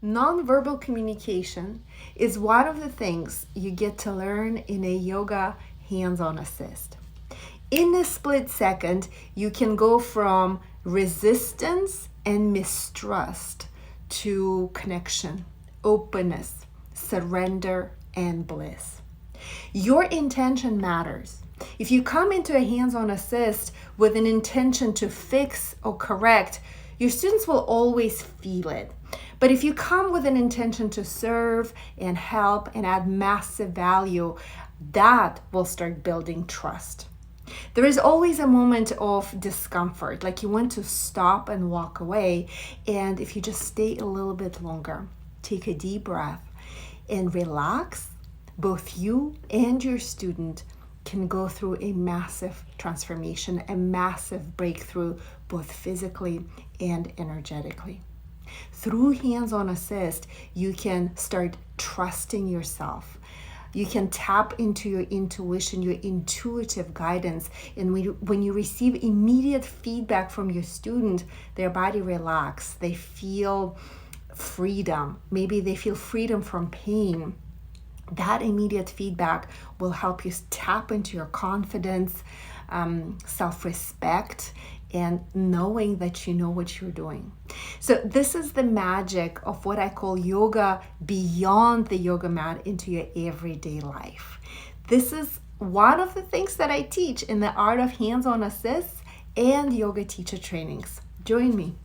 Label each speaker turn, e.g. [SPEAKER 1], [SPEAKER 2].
[SPEAKER 1] Nonverbal communication is one of the things you get to learn in a yoga hands-on assist. In a split second, you can go from resistance and mistrust to connection, openness, surrender, and bliss. Your intention matters. If you come into a hands-on assist with an intention to fix or correct, your students will always feel it. But if you come with an intention to serve and help and add massive value, that will start building trust. There is always a moment of discomfort, like you want to stop and walk away. And if you just stay a little bit longer, take a deep breath and relax, both you and your student can go through a massive transformation, a massive breakthrough, both physically and energetically. Through hands-on assist, you can start trusting yourself. You can tap into your intuition, your intuitive guidance. And when you receive immediate feedback from your student, their body relaxes. They feel freedom. Maybe they feel freedom from pain. That immediate feedback will help you tap into your confidence, self-respect, and knowing that you know what you're doing. So this is the magic of what I call yoga beyond the yoga mat into your everyday life. This is one of the things that I teach in the Art of Hands-on Assists and yoga teacher trainings. Join me.